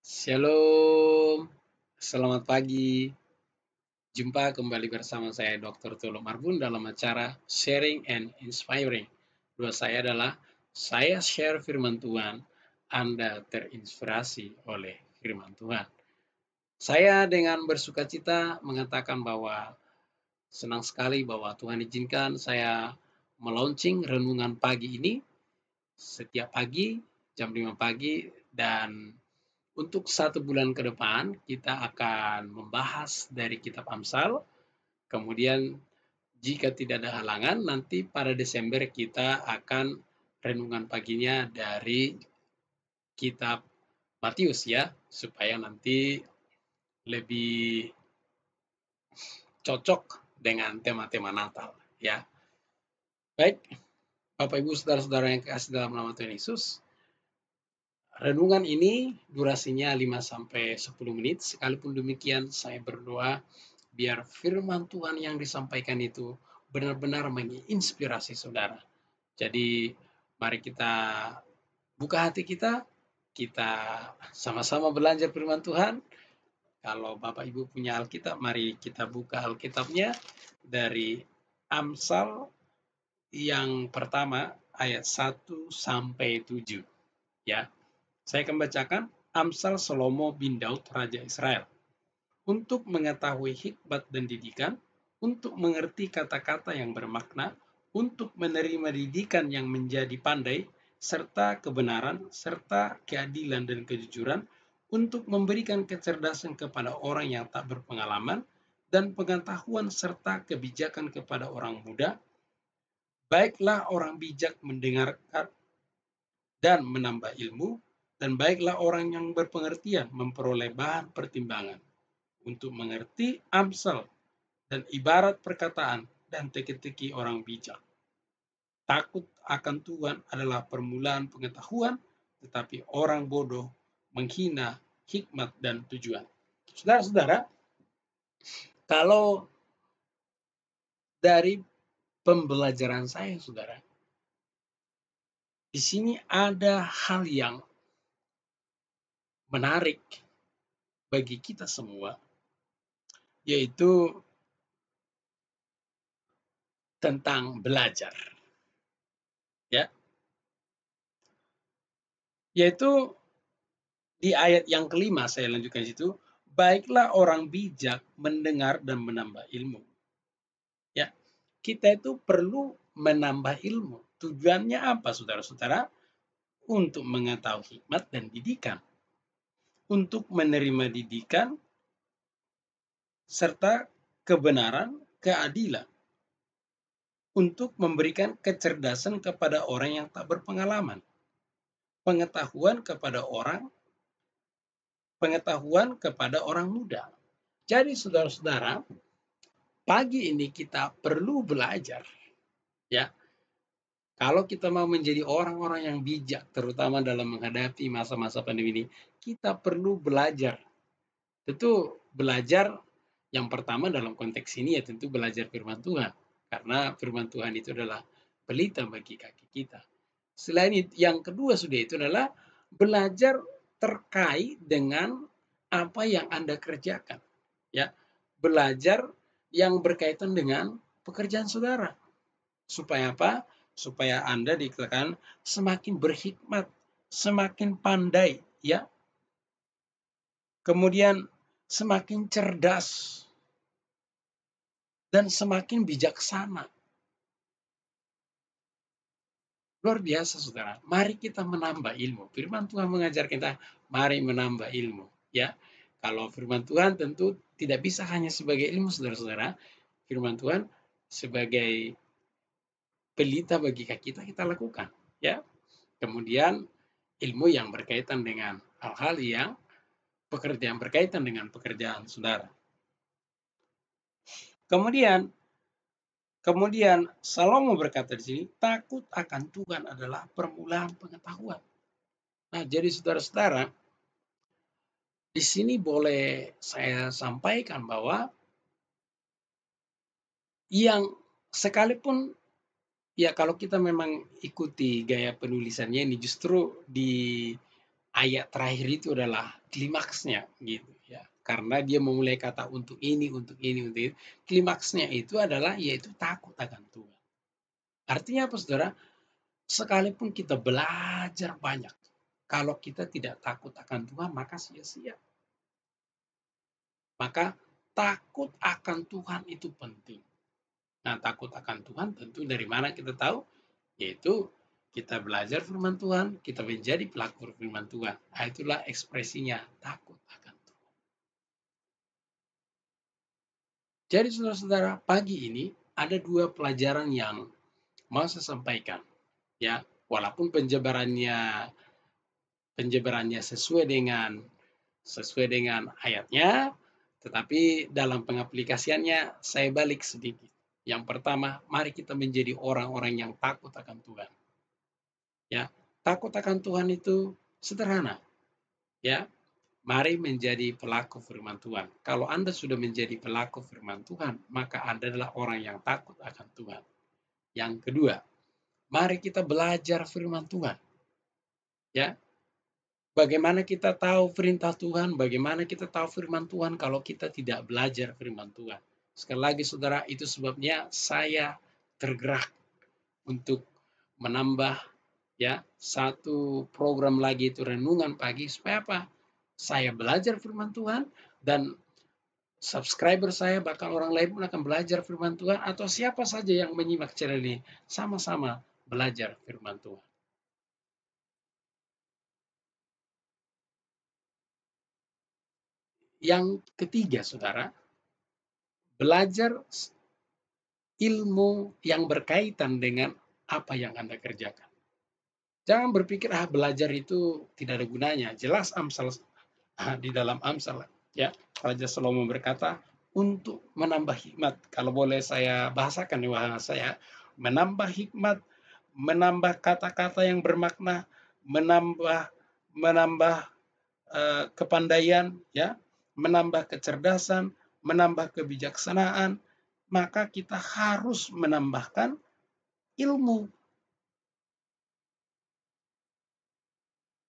Shalom, selamat pagi. Jumpa kembali bersama saya Dr. Tolo Marbun dalam acara Sharing and Inspiring. Dua saya adalah saya share firman Tuhan, Anda terinspirasi oleh firman Tuhan. Saya dengan bersuka cita mengatakan bahwa senang sekali bahwa Tuhan izinkan saya melaunching renungan pagi ini setiap pagi jam 5 pagi dan untuk 1 bulan ke depan, kita akan membahas dari kitab Amsal. Kemudian, jika tidak ada halangan, nanti pada Desember kita akan renungan paginya dari kitab Matius ya, supaya nanti lebih cocok dengan tema-tema Natal ya. Baik, Bapak Ibu Saudara-saudara yang kasih dalam nama Tuhan Yesus, renungan ini durasinya 5-10 menit. Sekalipun demikian, saya berdoa biar firman Tuhan yang disampaikan itu benar-benar menginspirasi saudara. Jadi, mari kita buka hati kita, kita sama-sama belajar firman Tuhan. Kalau Bapak Ibu punya Alkitab, mari kita buka Alkitabnya dari Amsal yang pertama ayat 1 sampai 7 ya. Saya akan bacakan Amsal Salomo bin Daud Raja Israel. Untuk mengetahui hikmat dan didikan, untuk mengerti kata-kata yang bermakna, untuk menerima didikan yang menjadi pandai, serta kebenaran, serta keadilan dan kejujuran, untuk memberikan kecerdasan kepada orang yang tak berpengalaman, dan pengetahuan serta kebijakan kepada orang muda. Baiklah orang bijak mendengarkan dan menambah ilmu, dan baiklah orang yang berpengertian memperoleh bahan pertimbangan untuk mengerti amsal dan ibarat perkataan dan teki-teki orang bijak. Takut akan Tuhan adalah permulaan pengetahuan, tetapi orang bodoh menghina hikmat dan tujuan. Saudara-saudara, kalau dari pembelajaran saya, saudara, di sini ada hal yang menarik bagi kita semua, yaitu tentang belajar. Ya, yaitu di ayat yang kelima, saya lanjutkan di situ, baiklah orang bijak mendengar dan menambah ilmu. Ya, kita itu perlu menambah ilmu. Tujuannya apa, saudara-saudara? Untuk mengetahui hikmat dan didikan. Untuk menerima didikan, serta kebenaran, keadilan. Untuk memberikan kecerdasan kepada orang yang tak berpengalaman. Pengetahuan kepada orang muda. Jadi saudara-saudara, pagi ini kita perlu belajar. Ya, kalau kita mau menjadi orang-orang yang bijak, terutama dalam menghadapi masa-masa pandemi ini, kita perlu belajar. Tentu belajar yang pertama dalam konteks ini ya tentu belajar firman Tuhan. Karena firman Tuhan itu adalah pelita bagi kaki kita. Selain itu, yang kedua sudah itu adalah belajar terkait dengan apa yang Anda kerjakan. Ya, belajar yang berkaitan dengan pekerjaan saudara. Supaya apa? Supaya Anda dikatakan semakin berhikmat, semakin pandai, ya. Kemudian semakin cerdas dan semakin bijaksana. Luar biasa, saudara. Mari kita menambah ilmu. Firman Tuhan mengajar kita, mari menambah ilmu. Ya, kalau firman Tuhan tentu tidak bisa hanya sebagai ilmu, saudara-saudara. Firman Tuhan sebagai pelita bagi kita, kita lakukan. Ya, kemudian ilmu yang berkaitan dengan hal-hal yang pekerjaan berkaitan dengan pekerjaan saudara. Kemudian Salomo berkata di sini, takut akan Tuhan adalah permulaan pengetahuan. Nah, jadi saudara-saudara, di sini boleh saya sampaikan bahwa yang sekalipun ya kalau kita memang ikuti gaya penulisannya ini justru di ayat terakhir itu adalah klimaksnya gitu ya. Karena dia memulai kata untuk ini, untuk ini, untuk ini. Klimaksnya itu adalah yaitu takut akan Tuhan. Artinya apa saudara? Sekalipun kita belajar banyak, kalau kita tidak takut akan Tuhan, maka sia-sia. Maka takut akan Tuhan itu penting. Nah, takut akan Tuhan tentu dari mana kita tahu? Yaitu kita belajar firman Tuhan, kita menjadi pelaku firman Tuhan. Nah, itulah ekspresinya takut akan Tuhan. Jadi saudara-saudara, pagi ini ada dua pelajaran yang mau saya sampaikan. Ya, walaupun penjabarannya sesuai dengan ayatnya, tetapi dalam pengaplikasiannya saya balik sedikit. Yang pertama, mari kita menjadi orang-orang yang takut akan Tuhan. Ya, takut akan Tuhan itu sederhana. Ya, mari menjadi pelaku firman Tuhan. Kalau Anda sudah menjadi pelaku firman Tuhan, maka Anda adalah orang yang takut akan Tuhan. Yang kedua, mari kita belajar firman Tuhan. Ya, bagaimana kita tahu perintah Tuhan? Bagaimana kita tahu firman Tuhan kalau kita tidak belajar firman Tuhan? Sekali lagi saudara, itu sebabnya saya tergerak untuk menambah ya satu program lagi itu renungan pagi supaya apa? Saya belajar firman Tuhan dan subscriber saya bahkan orang lain pun akan belajar firman Tuhan atau siapa saja yang menyimak channel ini sama-sama belajar firman Tuhan. Yang ketiga, saudara, belajar ilmu yang berkaitan dengan apa yang Anda kerjakan. Jangan berpikir belajar itu tidak ada gunanya. Jelas Amsal di dalam Amsal ya Raja Salomo berkata untuk menambah hikmat. Kalau boleh saya bahasakan di bahasa saya, menambah hikmat, menambah kata-kata yang bermakna, menambah kepandaian ya, menambah kecerdasan, menambah kebijaksanaan, maka kita harus menambahkan ilmu.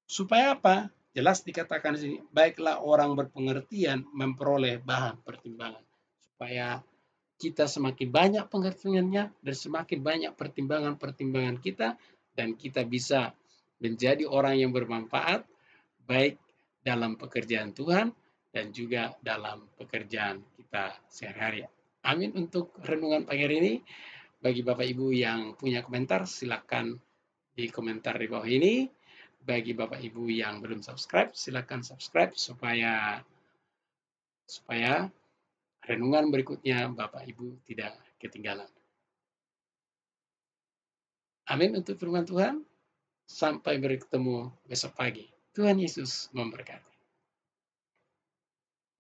Supaya apa? Jelas dikatakan di sini, baiklah orang berpengertian memperoleh bahan pertimbangan. Supaya kita semakin banyak pengertiannya dan semakin banyak pertimbangan-pertimbangan kita dan kita bisa menjadi orang yang bermanfaat baik dalam pekerjaan Tuhan dan juga dalam pekerjaan kita sehari-hari. Amin untuk renungan pagi hari ini. Bagi Bapak Ibu yang punya komentar, silakan di komentar di bawah ini. Bagi Bapak Ibu yang belum subscribe, silakan subscribe supaya renungan berikutnya Bapak Ibu tidak ketinggalan. Amin untuk firman Tuhan. Sampai bertemu besok pagi. Tuhan Yesus memberkati.